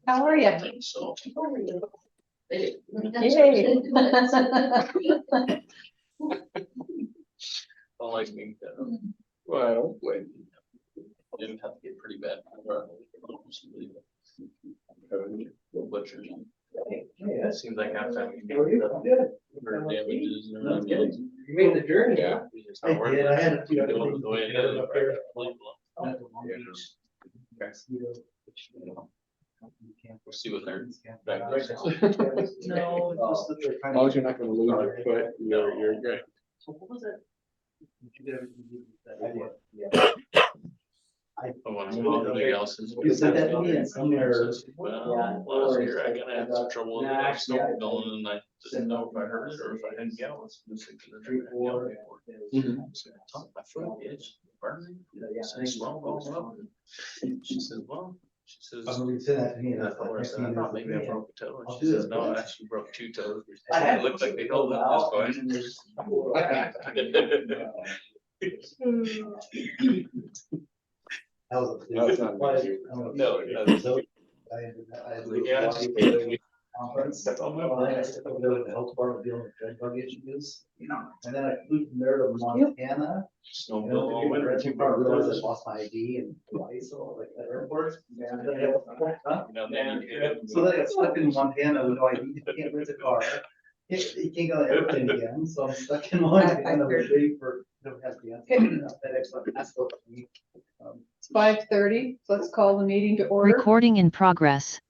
How are you? So. Yay. I like me. Well, wait. Didn't have to get pretty bad. Butchers. It seems like half time. Damages. You made the journey. Yeah. I did. I had a few other The things way it to is. up there. We'll see what they're. No, it's just that they're kind As long of. as you're not gonna lose your foot, you're good. So what was it? You did everything you did that idea. Oh, and everybody else is. You said that to me and somewhere. Well, last year I kinda had some trouble with that snow going and I didn't know if I heard it or if I didn't yell. It's just like the tree or. My foot is burning. I swelled all up. She says, well, she says. I remember you said that to me. And I that's told her, I next said, thing I you thought know, maybe I yeah. broke a toe. I'll And she do says, that. no, I actually broke 2 toes. I had- It looked like they held up this That was. No, it's not But- easy. No, it doesn't. So, I had Yeah. conference. Then I stepped over there with the health department dealing with drug bug issues. And then I flew from there to Montana. Snow And blow then all winter. I realized I lost my ID and twice, so like at airport. And then I had- huh? You know, then you get- So then I got stuck in Montana with no ID, I can't rent a car. You can't go to the airplane again, so I'm stuck in Montana waiting for, don't have the answer. FedEx, that's what we, It's 5:30. Let's call the meeting to order. Recording in progress.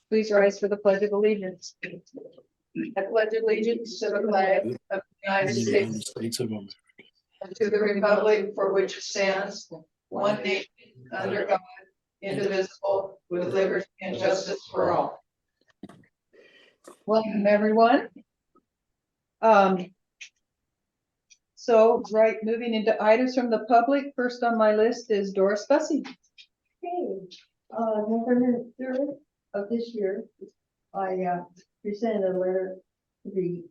Please rise for the pledge of allegiance. I pledge allegiance to the flag of the United States and to the republic for which it stands, one nation, under God, indivisible, with liberty and justice for all. Welcome, everyone. So, right, moving into items from the public, first on my list is Doris Bussey. Hey, November 3rd of this year, I presented a letter to the,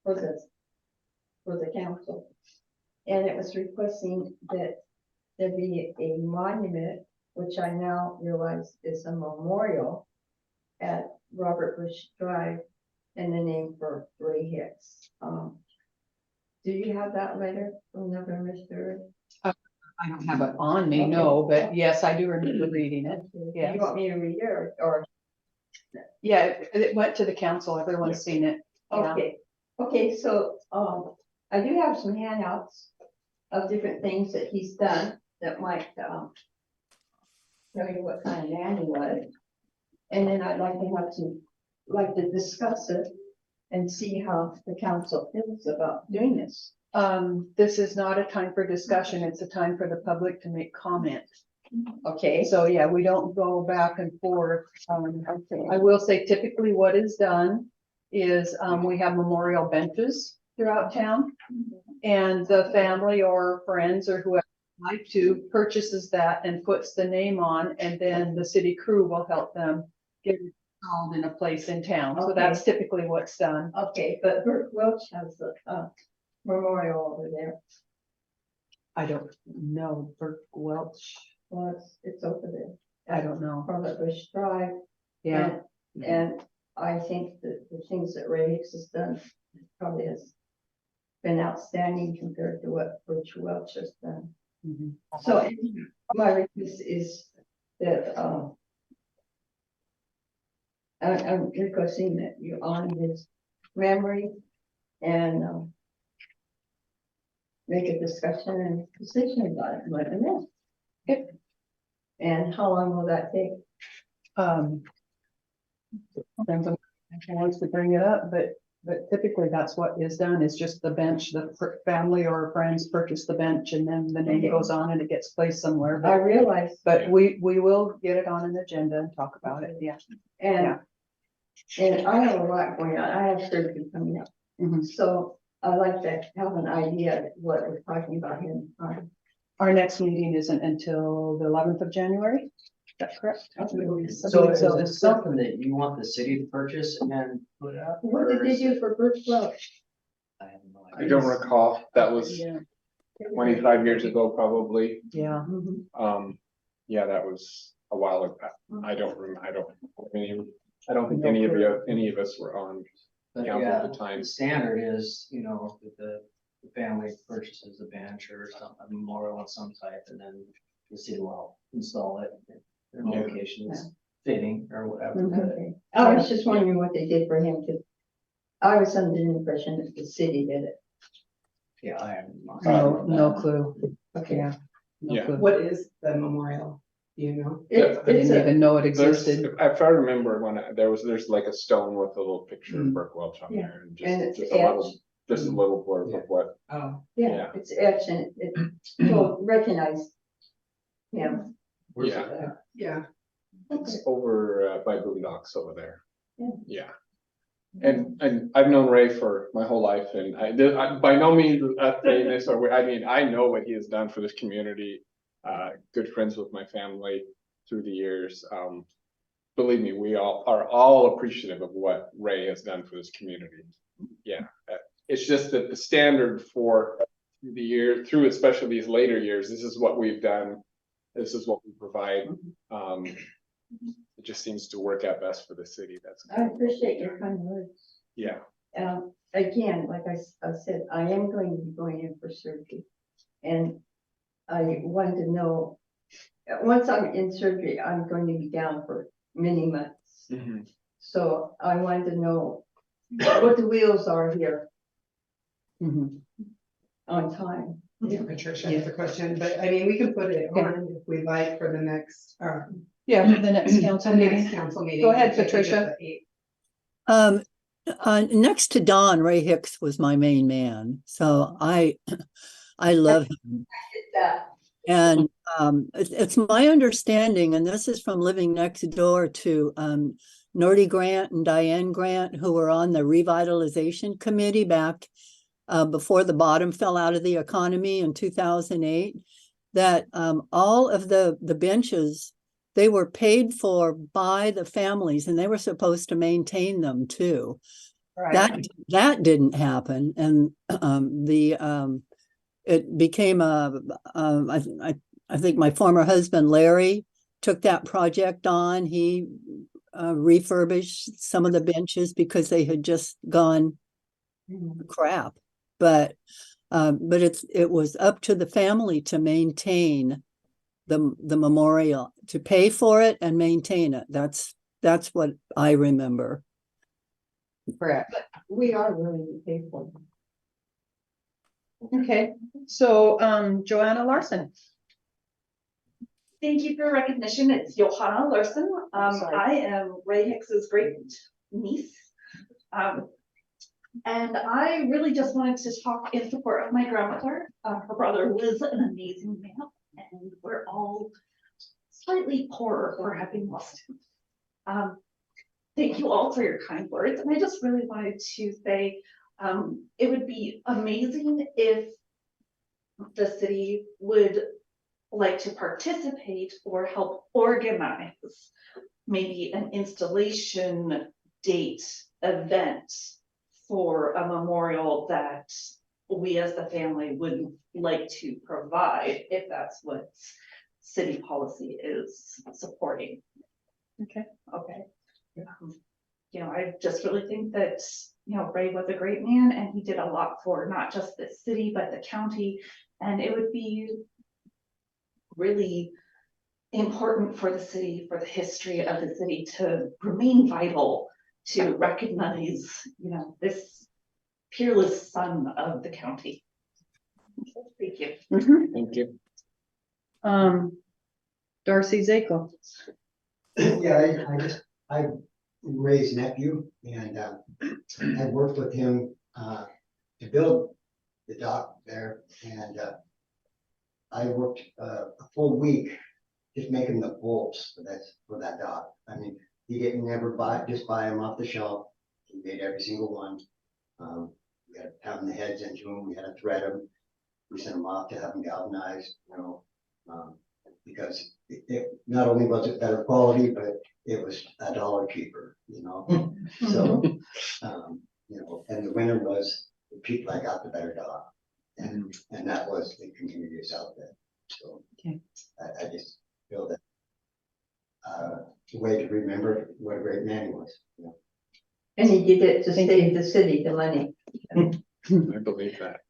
for the council. And it was requesting that there be a monument, which I now realize is a memorial at Robert Bush Drive and the name for Ray Hicks. Do you have that letter from November 3rd? I don't have it on me, no, but yes, I do remember reading it. Do Yes. you want me to read it or? Yeah, it went to the council, everyone's seen it. Yeah. Okay, so, I do have some handouts of different things that he's done that might, tell you what kind of man he was. And then I'd like to discuss it and see how the council feels about doing this. This is not a time for discussion, it's a time for the public to make comment. Okay, So, yeah, we don't go back and forth. I will say typically what is done is, we have memorial benches throughout town. And the family or friends or whoever would like to purchases that and puts the name on, and then the city crew will help them get it installed in a place in town. So that's typically what's done. okay, but Bert Welch has the, memorial over there. I don't know, Bert Welch, Well, it's over there. I don't know. From the Bush Drive. Yeah, And I think that the things that Ray Hicks has done probably has been outstanding compared to what Butch Welch has done. mhm. So my request is that, I'm requesting that you honor his memory and, make a discussion and decision about it, and let me know. Okay. And how long will that take? Depends on who wants to bring it up, but typically that's what is done, is just the bench, the family or friends purchase the bench and then the name goes on and it gets placed somewhere. I But, realize, but we will get it on an agenda and talk about it, yeah. and I have a lot going on, I have surgery coming up, Mhm. so I like to have an idea of what we're talking about here. Our next meeting isn't until the 11th of January, is that correct? So is this something that you want the city to purchase and put up? What did they do for Birch Welch? I have no I idea. don't recall. That was Yeah, 25 years ago, probably. yeah. Mhm. Yeah, that was a while ago. I don't remember, I don't think any of us were on But council yeah, at the time. the standard is, you know, that the family purchases a bench or something, a memorial of some type, and then the city will install it. If their Yeah. location is fitting or whatever. Okay. I was just wondering what they did for him, because I was under the impression that the city did it. Yeah, I am. No clue. Okay. Yeah. No Yeah. clue. What is the memorial? Do you know? It's, I it's didn't a, even know it There's, existed. if I remember when there's like a stone with a little picture of Mm. Burke Welch on Yeah. there, and And it's just a little, etched. just a little blurb of what. Oh, yeah, Yeah. it's etched and it, so recognize him. Where's Yeah. it at? yeah. It's over by Boondocks over there. Yeah. Yeah. And I've known Ray for my whole life, and I by no means famous or I know what he has done for this community. Good friends with my family through the years. Believe me, we are all appreciative of what Ray has done for this community. Yeah, it's just that the standard for the year through, especially these later years, this is what we've done. This is what we provide. It just seems to work out best for the city. That's. I appreciate your kind words. Yeah. Again, like I said, I am going to be going in for surgery. And I wanted to know, once I'm in surgery, I'm going to be down for many months. Mhm. So I wanted to know what the wheels are here Mhm. on time. Yeah, Patricia has a question, but I mean, we can put it on if we'd like for the next, Yeah, for the next council the next meeting. council meeting. Go ahead, which I think is Patricia. the 8th. Next to Don, Ray Hicks was my main man. So I love him. That, And it's my understanding, and this is from living next door to Nordy Grant and Diane Grant, who were on the revitalization committee back before the bottom fell out of the economy in 2008, that all of the benches, they were paid for by the families, and they were supposed to maintain them too. Right. That didn't happen, and it became I think my former husband Larry took that project on. He refurbished some of the benches because they had just gone crap. But it was up to the family to maintain the memorial, to pay for it and maintain it. That's what I remember. Correct. we are willing to pay for them. Okay, so Joanna Larson. Thank you for recognition. It's Johanna Larson. Sorry. I am Ray Hicks's great niece. And I really just wanted to talk in support of my grandmother. Her brother was an amazing man, and we're all slightly poorer for having lost him. Thank you all for your kind words. And I just really wanted to say, it would be amazing if the city would like to participate or help organize maybe an installation date event for a memorial that we as the family would like to provide, if that's what city policy is supporting. Okay. Okay. You know, I just really think that, you know, Ray was a great man and he did a lot for not just the city, but the county. And it would be really important for the city, for the history of the city to remain vital, to recognize, you know, this peerless son of the county. Thank you. Thank you. Darcy Zakel. Yeah, I Ray's nephew, and I worked with him to build the dock there, and I worked a full week just making the bolts for that dock. I mean, he didn't never buy them off the shelf. He made every single one. We had to pound the heads into them. We had to thread them. We sent them off to have them galvanized, you know, because it not only was it better quality, but it was $1 cheaper, you know. So, you know, and the winner was the people that got the better dog, and that was the community of South Bend. So Okay. I just feel that way to remember what a great man he was. You know. And he did it to save the city the money. I believe that.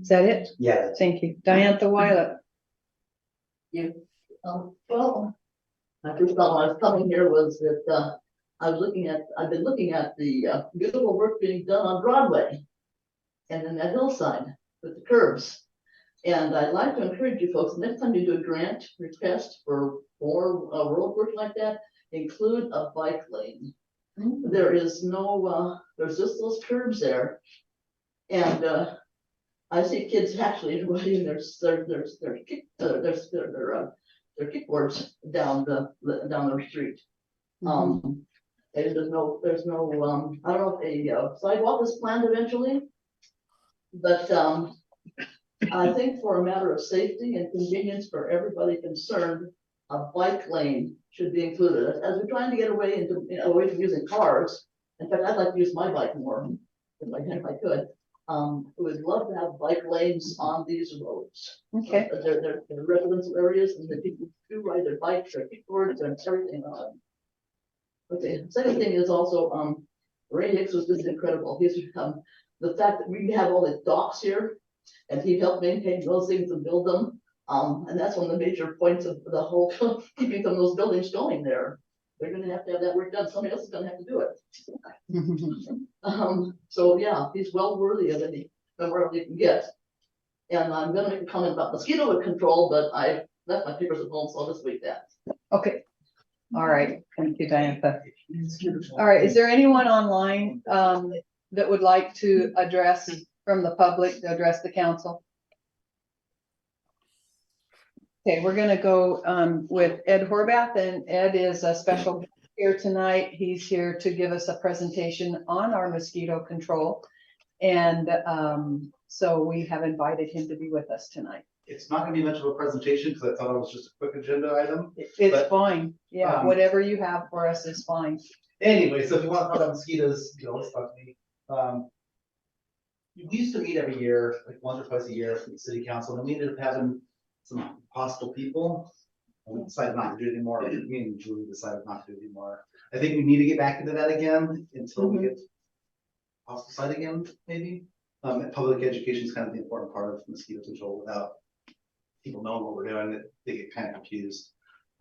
Is that it? Yeah, Thank you. Diantha Wylot. Well, my first thought when I was coming here was that, I've been looking at the beautiful work being done on Broadway and then that hillside with the curves. And I'd like to encourage you folks, next time you do a grant request for more road work like that, include a bike lane. There is no, there's just those curves there. And I see kids actually riding their kickboards down the street. And there's no, I don't know if a sidewalk is planned eventually. But I think for a matter of safety and convenience for everybody concerned, a bike lane should be included. As we're trying to get away from using cars. In fact, I'd like to use my bike more if I could. Would love to have bike lanes on these roads. Okay. They're residential areas and the people do ride their bikes, their kickboards and everything on. Okay, second thing is also, Ray Hicks was just incredible. He's the fact that we have all the docks here and he helped maintain those things and build them. And that's one of the major points of the whole, keeping some of those buildings going there. They're gonna have to have that work done. Somebody else is gonna have to do it. So yeah, he's well worthy of any memorial he can get. And I'm gonna make a comment about mosquito control, but I left my papers at home, so I'll just wait that. Okay. All right. Thank you, Diantha. All right. Is there anyone online that would like to address from the public to address the council? Okay, we're gonna go with Ed Horvath, and Ed is a special guest here tonight. He's here to give us a presentation on our mosquito control. And so we have invited him to be with us tonight. It's not gonna be much of a presentation because I thought it was just a quick agenda item. It's But, fine. Yeah, whatever you have for us is fine. Anyway, so if you want to talk about mosquitoes, you know, let's talk to me. We used to meet every year, like once or twice a year for the city council, and we ended up having some hostile people. And we decided not to do it anymore. Me and Julie decided not to do it anymore. I think we need to get back into that again until we get hostile side again, maybe. Public education is kind of the important part of mosquito control. Without people knowing what we're doing, they get kind of confused.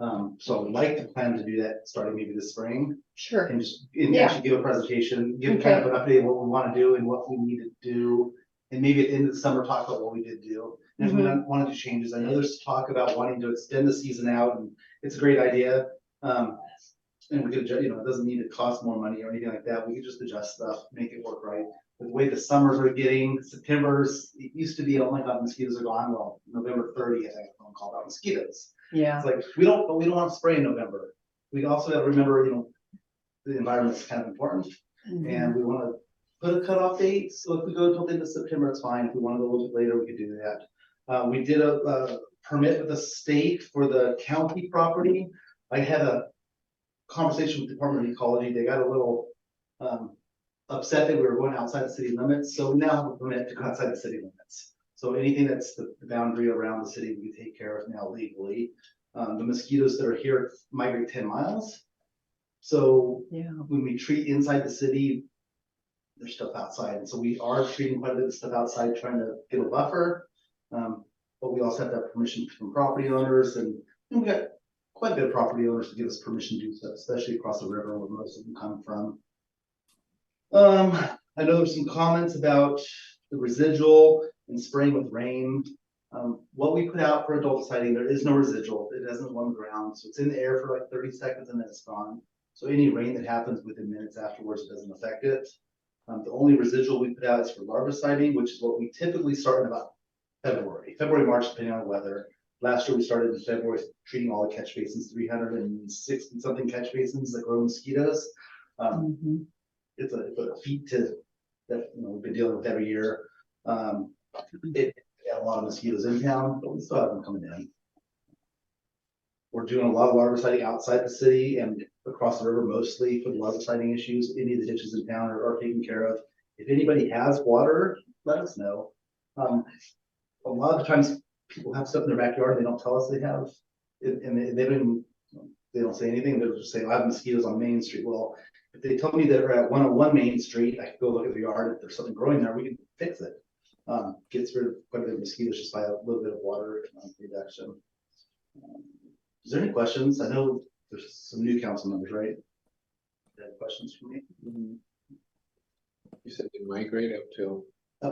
So I would like to plan to do that starting maybe this spring. Sure. And just actually give a presentation, give kind of an update of what we want to do and what we need to do. And maybe at the end of the summer, talk about what we did do. And if we don't want to do changes, I know there's talk about wanting to extend the season out, and it's a great idea. And we could, you know, it doesn't need to cost more money or anything like that. We could just adjust stuff, make it work right. But the way the summers are getting, September's, it used to be, oh my God, mosquitoes are gone. Well, November 30th, I got a phone call about mosquitoes. Yeah. It's like, we don't want to spray in November. We also got to remember, you know, the environment's kind of important, and we want to put a cutoff date. So if we go until the end of September, it's fine. If we want to go a little bit later, we could do that. We did a permit with the state for the county property. I had a conversation with the Department of Ecology. They got a little upset that we were going outside the city limits. So we now have a permit to go outside the city limits. So anything that's the boundary around the city, we take care of now legally. The mosquitoes that are here migrate 10 miles. So when we treat inside the city, there's stuff outside. And so we are treating quite a bit of stuff outside, trying to get a buffer. But we also have to have permission from property owners, and we got quite a bit of property owners to give us permission to do stuff, especially across the river where most of them come from. I know there's some comments about the residual and spraying with rain. What we put out for adult sighting, there is no residual. It doesn't go on the ground. So it's in the air for like 30 seconds and then it's gone. So any rain that happens within minutes afterwards, it doesn't affect it. The only residual we put out is for larviciding, which is what we typically start in about February, March, depending on the weather. Last year we started in February treating all the catch basins, 360 something catch basins that grow mosquitoes. It's a feat that we've been dealing with every year. It had a lot of mosquitoes in town, but we still have them coming in. We're doing a lot of larviciding outside the city and across the river, mostly for the larviciding issues. Any of the ditches in town are taken care of. If anybody has water, let us know. A lot of times people have stuff in their backyard they don't tell us they have, and they don't even they don't say anything, they'll just say, I have mosquitoes on Main Street. Well, if they tell me they're at 101 Main Street, I can go look at the yard, if there's something growing there, we can fix it. Gets rid of quite a bit of mosquitoes just by a little bit of water reduction. Is there any questions? I know there's some new council members, right? Any questions for me? You said they migrate Up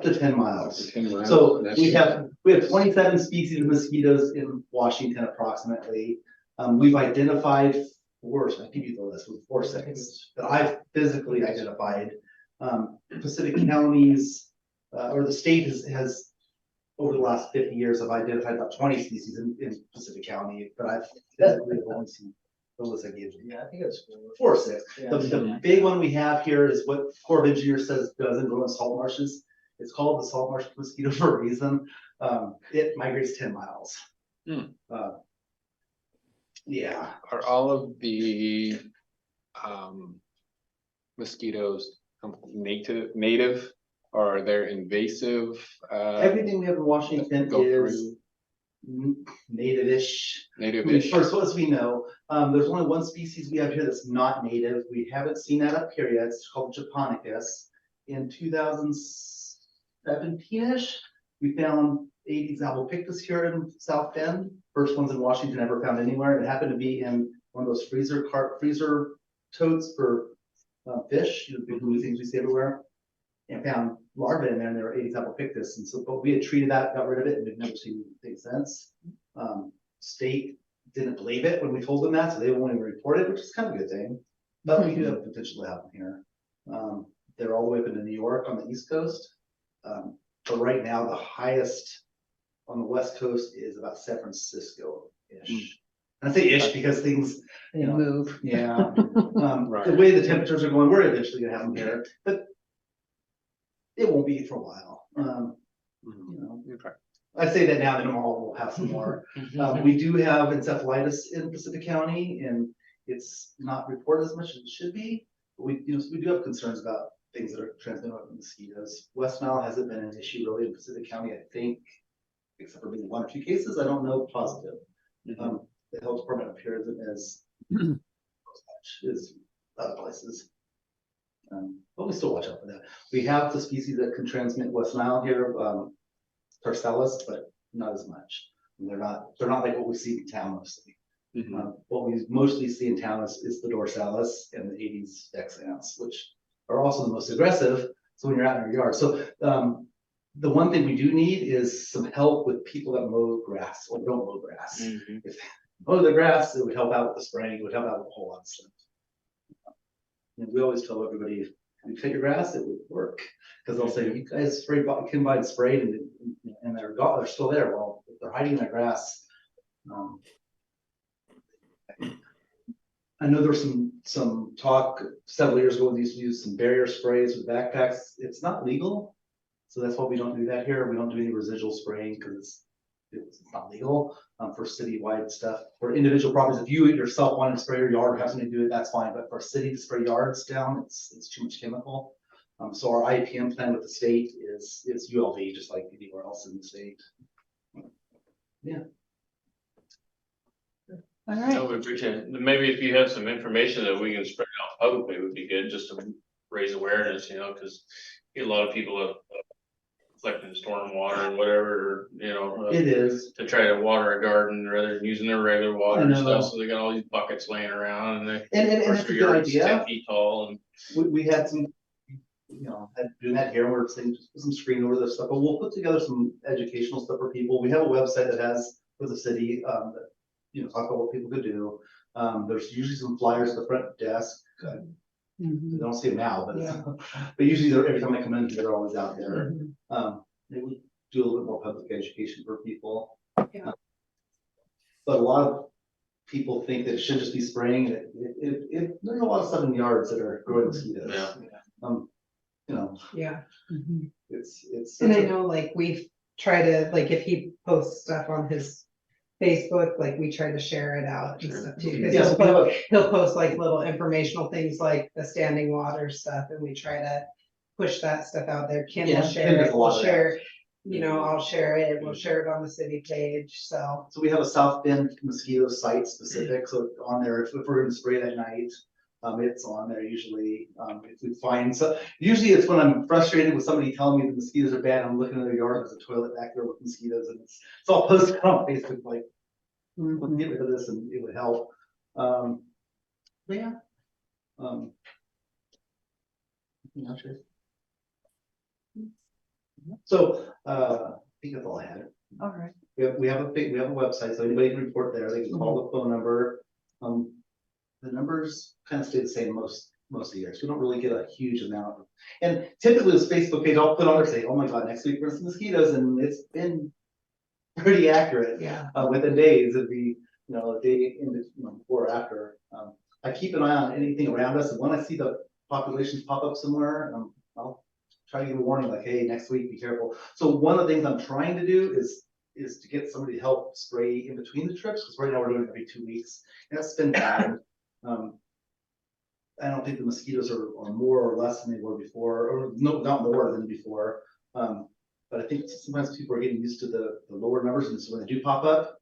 to 10 up miles. to 10 miles. So That's- we have 27 species of mosquitoes in Washington approximately. We've identified four, I give you the list with 4 seconds that I've physically identified. Pacific counties, or the state has over the last 50 years, have identified about 20 species in Pacific County, but I've physically only seen the list I gave you. Yeah, I think it's 4 or 6. The big one we have here is what Corps of Engineers says doesn't grow in salt marshes. It's called the salt marsh mosquito for a reason. It migrates 10 miles. Yeah, Are all of the mosquitoes native, or are they invasive? everything we have in Washington Go is through native-ish. native-ish? First, as we know, there's only one species we have here that's not native. We haven't seen that up here yet. It's called Japonicus. In 2017-ish, we found Aedes albopictus here in South Bend. First ones in Washington ever found anywhere. It happened to be in one of those freezer totes for fish, the big blue things we see everywhere. And found larvae in there, and they were Aedes albopictus. And so, but we had treated that, got rid of it, and we've never seen anything since. State didn't believe it when we told them that, so they won't even report it, which is kind of a good thing. But we do have potential to happen here. They're all the way up into New York on the East Coast. But right now, the highest on the West Coast is about San Francisco-ish. And I say ish because things, They move. yeah. Right. The way the temperatures are going, we're eventually gonna have them here, but it won't be for a while. You know, Okay. I say that now, then tomorrow we'll have some more. We do have encephalitis in Pacific County, and it's not reported as much as it should be. But we do have concerns about things that are transmitted by mosquitoes. West Nile hasn't been an issue really in Pacific County, I think, except for maybe 1 or 2 cases. I don't know positive. The health department appears as much as other places. But we still watch out for that. We have the species that can transmit West Nile here, Tarcellus, but not as much. And they're not like what we see in town mostly. What we mostly see in town is the dorsalis and the Aedes vexans, which are also the most aggressive. So when you're out in your yard, so the one thing we do need is some help with people that mow grass or don't mow grass. If they mow the grass, it would help out with the spraying, it would help out with a whole lot of stuff. And we always tell everybody, if you cut your grass, it would work. Because they'll say, you guys can buy and sprayed and they're still there. Well, if they're hiding in their grass. I know there's some talk several years ago, they used to use some barrier sprays with backpacks. It's not legal. So that's why we don't do that here. We don't do any residual spraying because it's not legal for citywide stuff. For individual properties, if you yourself want to spray your yard or have somebody do it, that's fine. But for a city to spray yards down, it's too much chemical. So our IPM plan with the state is ULV, just like anywhere else in the state. Yeah. All No, right, we appreciate it. Maybe if you have some information that we can spread out publicly, it would be good, just to raise awareness, because a lot of people have collecting storm water and whatever, It is. to try to water a garden rather than using their regular water and I know. stuff. So they got all these buckets laying around, and they, And of course, that's a their good yard's idea. 10 feet tall, and We had some, had doing that here, we're saying just put some screen over this stuff, but we'll put together some educational stuff for people. We have a website that has for the city, that, talk about what people could do. There's usually some flyers at the front desk. They don't see them now, but, but usually every time I come in, they're always out there. Maybe we do a little bit more public education for people. Yeah. But a lot of people think that it should just be spraying. There's a lot of stuff in yards that are growing mosquitoes. Yeah. It's. And I know like we try to, like if he posts stuff on his Facebook, like we try to share it out and stuff too. Cause Yes, he'll post like little informational things like the standing water stuff and we try to push that stuff out there. Kim will Yeah, share Kim does it, a lot we'll of share you know, I'll share it, we'll share it on the city page, so. So we have a South Bend mosquito site specific, so on there, if we're gonna spray that night, it's on there usually, if we find, so, usually it's when I'm frustrated with somebody telling me the mosquitoes are bad, I'm looking in their yard, there's a toilet back there with mosquitoes, and it's all posted on Facebook, like, let's get rid of this and it would help. But yeah. Not sure. So, I think that's all I had. All right. We have a website, so anybody can report there, they can call the phone number. The numbers kind of stay the same most of the years, we don't really get a huge amount. And typically this Facebook page, I'll put on there, say, oh my God, next week we're some mosquitoes, and it's been pretty accurate. Yeah. Within days, it'd be, a day in the, before or after. I keep an eye on anything around us, and when I see the populations pop up somewhere, I'll try to give a warning, like, hey, next week, be careful. So one of the things I'm trying to do is to get somebody to help spray in between the trips, because right now we're doing it every 2 weeks, and that's been bad. I don't think the mosquitoes are more or less than they were before, or no, not more than before. But I think sometimes people are getting used to the lower numbers, and so when they do pop up,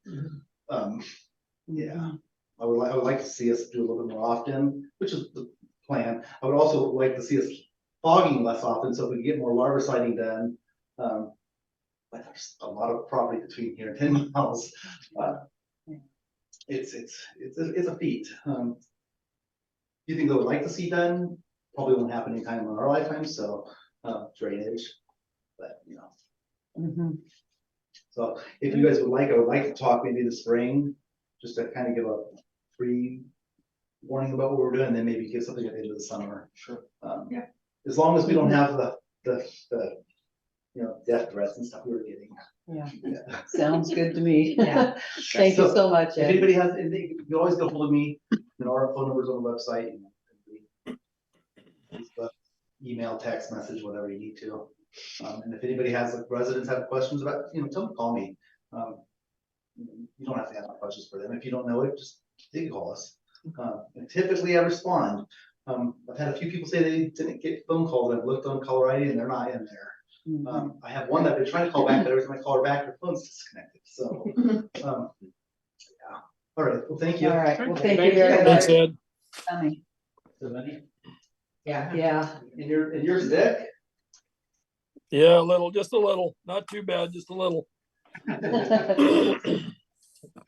yeah, I would like to see us do a little bit more often, which is the plan. I would also like to see us fogging less often, so if we can get more larviciding done. But there's a lot of property between here and 10 miles. It's a feat. You think they would like to see done? Probably won't happen anytime in our lifetime. So drainage, but So if you guys would like, I would like to talk maybe the spring, just to kind of give a free warning about what we're doing, then maybe give something at the end of the summer. Sure. Yeah. As long as we don't have the death threats and stuff we were getting. Yeah. Sounds good to me. Yeah. Thank you so much, If Ed. anybody has anything, you can always get hold of me. Our phone number's on the website. Email, text message, whatever you need to. And if anybody has, like, residents have questions about, tell them, call me. You don't have to have questions for them. If you don't know it, just they can call us. And typically I respond. I've had a few people say they didn't get phone calls. I've looked on caller ID and they're not in there. I have one that I've been trying to call back, but every time I call her back, her phone's disconnected. So, yeah. All right. Well, thank you. All right. Well, thank you Thank very you. much. Thanks, Ed. Coming. Yeah. Yeah. And you're sick? Yeah, a little, just a little, not too bad, just a little.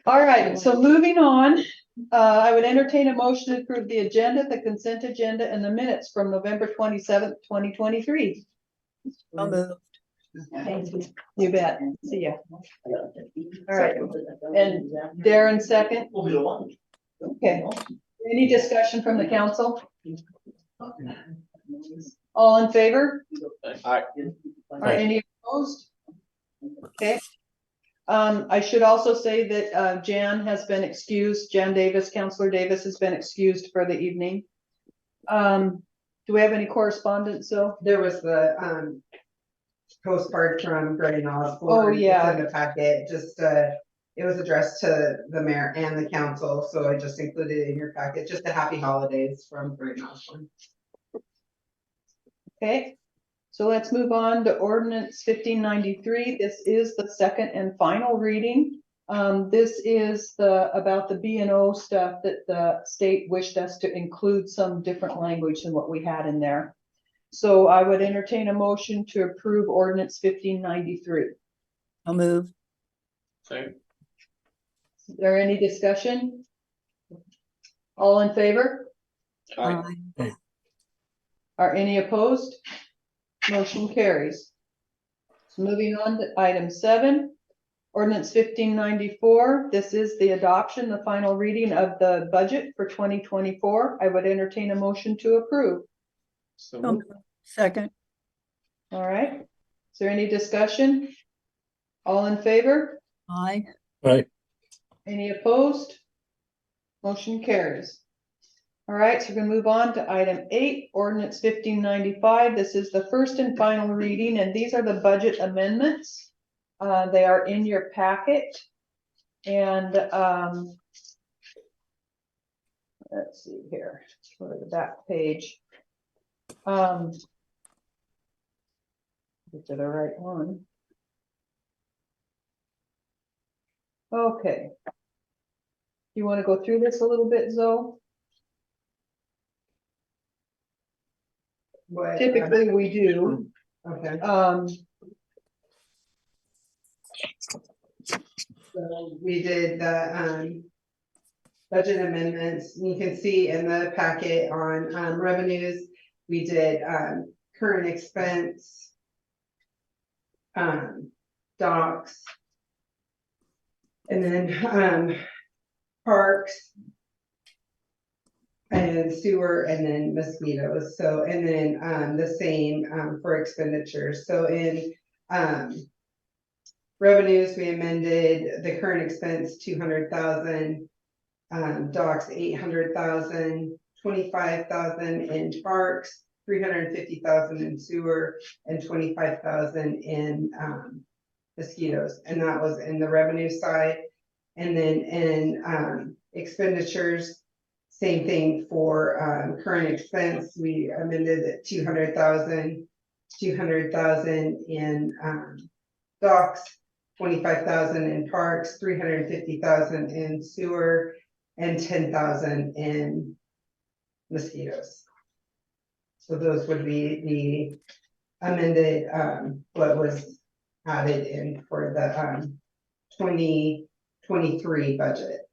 All right, so moving on, I would entertain a motion to approve the agenda, the consent agenda, and the minutes from November 27th, 2023. I'll move. Thank you. You bet. See ya. All right. And Darren second. We'll be the one. Okay. Any discussion from the council? All in favor? Aye. Are any opposed? Okay. I should also say that Jan has been excused. Jan Davis, Counselor Davis has been excused for the evening. Do we have any correspondence, so? There was the postcard from Brian Osborne. Oh, yeah. It's in the packet, just it was addressed to the mayor and the council, so I just included it in your packet, just a happy holidays from Brian Osborne. Okay, so let's move on to ordinance 1593. This is the second and final reading. This is about the B&O stuff that the state wished us to include some different language than what we had in there. So I would entertain a motion to approve ordinance 1593. I'll move. Same. Is there any discussion? All in favor? Aye. Are any opposed? Motion carries. So moving on to item 7, ordinance 1594. This is the adoption, the final reading of the budget for 2024. I would entertain a motion to approve. So I'll move. Second. All right. Is there any discussion? All in favor? Aye. Any opposed? Motion carries. All right, so we're gonna move on to item 8, ordinance 1595. This is the first and final reading, and these are the budget amendments. They are in your packet. And let's see here, go to the back page. Get to the right one. Okay. You wanna go through this a little bit, Zoe? What, Typically, we do. okay, so we did the, budget amendments. You can see in the packet on, revenues, we did, current expense, docks, and then, parks, and sewer, and then mosquitoes. So, and then, the same, for expenditures. So in, revenues, we amended the current expense 200,000, docks 800,000, 25,000 in parks, 350,000 in sewer, and 25,000 in, mosquitoes. And that was in the revenue side. And then in, expenditures, same thing for, current expense, we amended it 200,000, 200,000 in, docks, 25,000 in parks, 350,000 in sewer, and 10,000 in mosquitoes. So those would be the amended, what was added in for the, 2023 budget.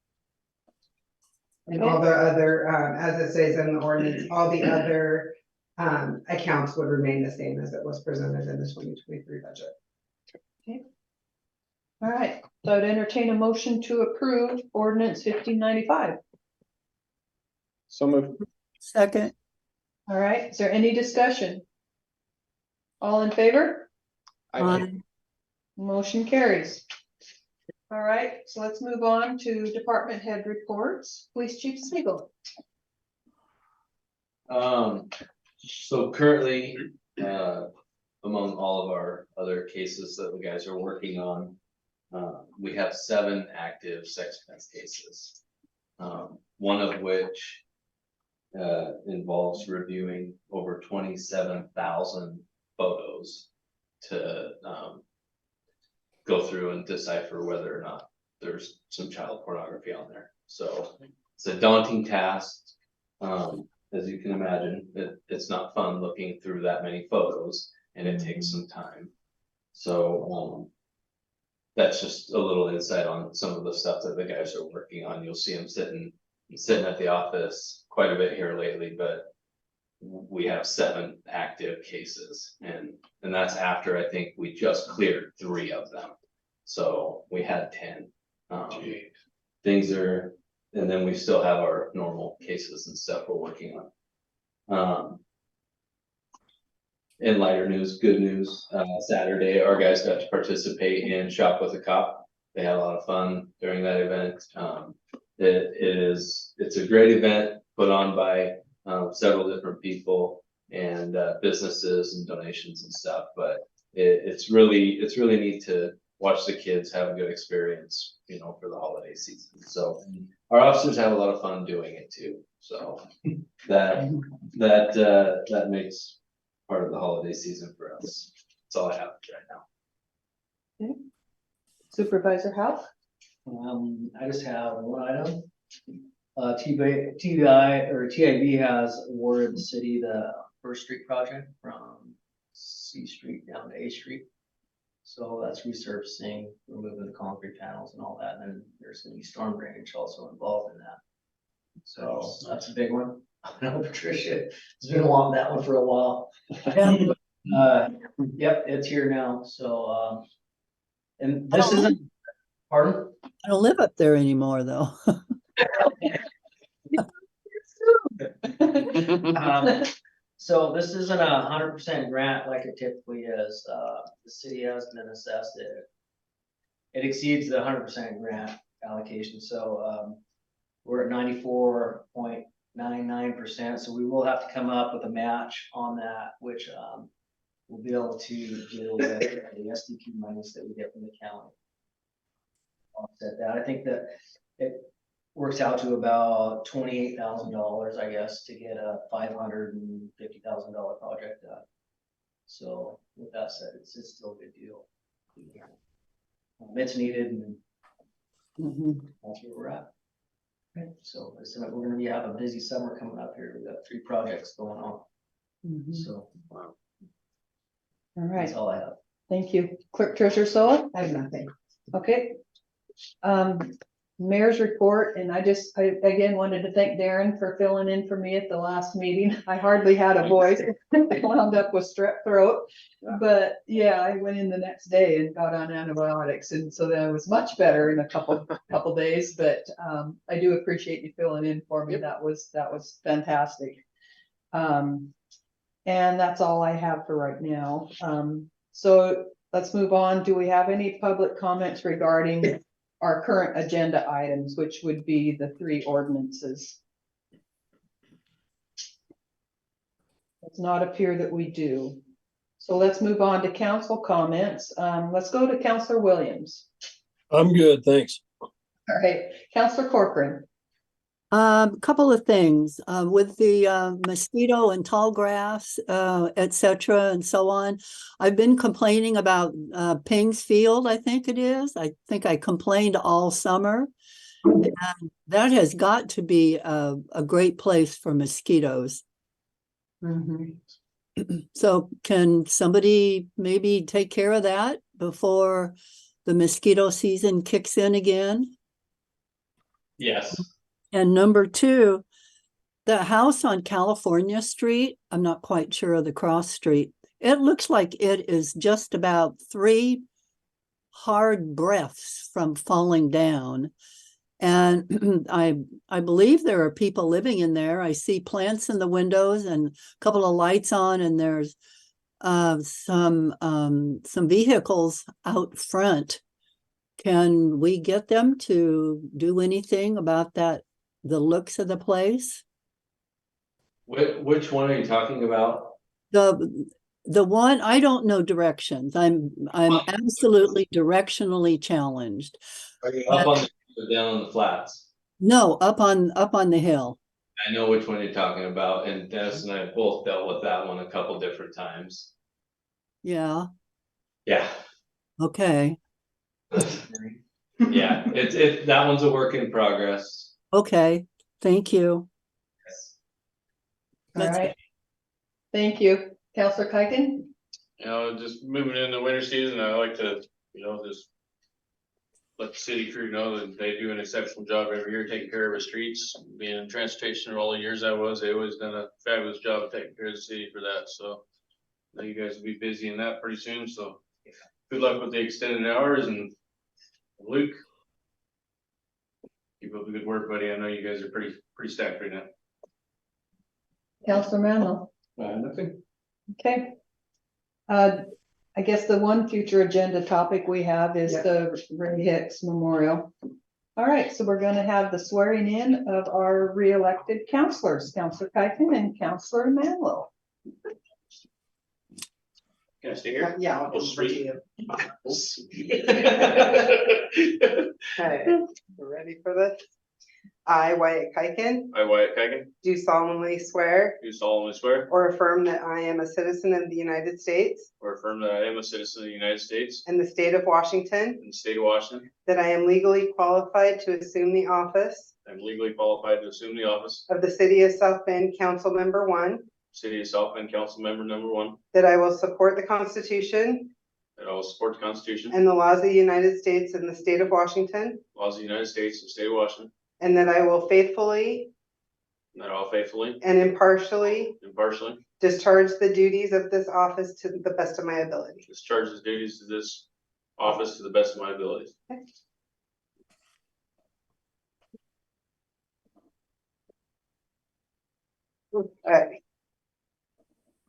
And all the other, as it says in the ordinance, all the other, accounts would remain the same as it was presented in the 2023 budget. all right, so I'd entertain a motion to approve ordinance 1595. So moved. Second, All right, is there any discussion? All in favor? aye. Motion carries. All right, so let's move on to department head reports. Police Chief Spiegel. So currently, among all of our other cases that the guys are working on, we have 7 active sex offense cases. One of which involves reviewing over 27,000 photos to go through and decipher whether or not there's some child pornography on there. So it's a daunting task. As you can imagine, it's not fun looking through that many photos, and it takes some time. So that's just a little insight on some of the stuff that the guys are working on. You'll see them sitting at the office quite a bit here lately, but we have 7 active cases, and that's after I think we just cleared 3 of them. So we had 10. Things are, and then we still have our normal cases and stuff we're working on. In lighter news, good news, Saturday, our guys got to participate in Shop with a Cop. They had a lot of fun during that event. It's a great event put on by several different people and businesses and donations and stuff, but it's really neat to watch the kids have a good experience, you know, for the holiday season. So our officers have a lot of fun doing it too. So that makes part of the holiday season for us. That's all I have right now. Supervisor House. I just have one item. TIB has awarded the city the First Street project from C Street down to A Street. So that's resurfacing, removing the concrete panels and all that, and then there's gonna be storm drainage also involved in that. So that's a big one. I know Patricia, it's been along that one for a while. Yep, it's here now, so, and this isn't, pardon? I don't live up there anymore, though. So this isn't 100% grant like it typically is. The city has been assessed it. It exceeds the 100% grant allocation, so we're at 94.99%. So we will have to come up with a match on that, which we'll be able to deal with the SDP monies that we get from the county. Offset that. I think that it works out to about $28,000, I guess, to get a $550,000 project done. So with that said, it's still a good deal. It's needed, and That's where we're at. So, we're gonna have a busy summer coming up here. We've got 3 projects going on, so All right, that's all I have. thank you. Clerk Treasurer Sola? I have nothing. Okay. Mayor's report, and I again wanted to thank Darren for filling in for me at the last meeting. I hardly had a voice. I wound up with strep throat. But yeah, I went in the next day and got on antibiotics, and so that was much better in a couple days, but I do appreciate you filling in for me. That was fantastic. And that's all I have for right now. So let's move on. Do we have any public comments regarding our current agenda items, which would be the 3 ordinances? Does not appear that we do. So let's move on to council comments. Let's go to Councillor Williams. I'm good, thanks. All right, Councillor Corcoran. Couple of things, with the mosquito and tall grass, et cetera, and so on. I've been complaining about Pings Field, I think it is. I think I complained all summer. And that has got to be a great place for mosquitoes. So can somebody maybe take care of that before the mosquito season kicks in again? Yes. And number 2, the house on California Street, I'm not quite sure of the cross street. It looks like it is just about 3 hard breaths from falling down. And I believe there are people living in there. I see plants in the windows and a couple of lights on, and there's some vehicles out front. Can we get them to do anything about that? The looks of the place? Which one are you talking about? The one, I don't know directions. I'm absolutely directionally challenged. Are you up on the down on the flats? No, up on the hill. I know which one you're talking about, and Dennis and I both dealt with that one a couple different times. Yeah. Yeah. Okay. Yeah, it's that one's a work in progress. Okay, thank you. All right. Thank you. Councillor Kuiken? Just moving into winter season, I like to, just let the city crew know that they do an exceptional job every year taking care of our streets. Being in transportation for all the years they always done a fabulous job of taking care of the city for that, so I know you guys will be busy in that pretty soon, so good luck with the extended hours, and Luke, keep up the good work, buddy. I know you guys are pretty stacked right now. Councillor Manlow? Nothing. Okay. I guess the one future agenda topic we have is the Ray Hicks Memorial. All right, so we're gonna have the swearing in of our re-elected councillors, Councillor Kuiken and Councillor Manlow. Can I stay here? Yeah, I'll Oh, just bring sweet. you. Okay, we're ready for this? I, Wyatt Kuiken, I, Wyatt Kagan, do solemnly swear do solemnly swear or affirm that I am a citizen of the United States or affirm that I am a citizen of the United States and the state of Washington, and the state of Washington. that I am legally qualified to assume the office I'm legally qualified to assume the office of the City of South Bend Council Member 1, City of South Bend Council Member number 1, that I will support the Constitution that I will support the Constitution, and the laws of the United States and the state of Washington, laws of the United States and the state of Washington, and that I will faithfully and that I will faithfully, and impartially impartially discharge the duties of this office to the best of my ability. discharge the duties of this office to the best of my abilities. Alright.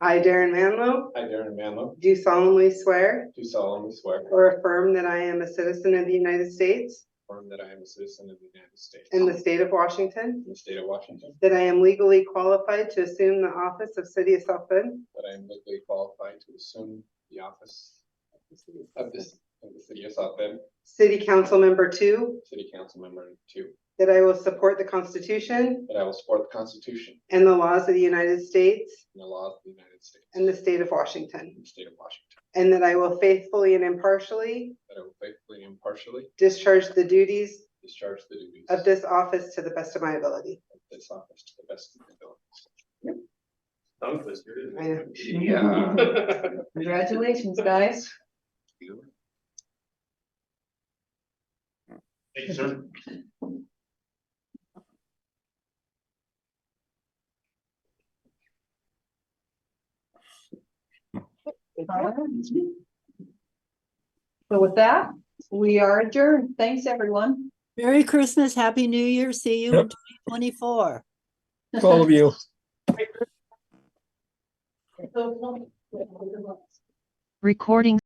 I, Darren Manlow, I, Darren Manlow, do solemnly swear do solemnly swear or affirm that I am a citizen of the United States affirm that I am a citizen of the United States and the state of Washington, and the state of Washington, that I am legally qualified to assume the office of City of South Bend, that I am legally qualified to assume the office of the city of South Bend, City Council Member 2, City Council Member 2, that I will support the Constitution that I will support the Constitution and the laws of the United States and the laws of the United States and the state of Washington, and the state of Washington, and that I will faithfully and impartially that I will faithfully and impartially discharge the duties discharge the duties of this office to the best of my ability. of this office to the best of my ability. Tongue twister, isn't I it? know. Yeah. Congratulations, guys. Thank you, sir. So with that, we are adjourned. Thanks, everyone. Merry Christmas, Happy New Year. See you in Yep. 2024. All of you. So, Recording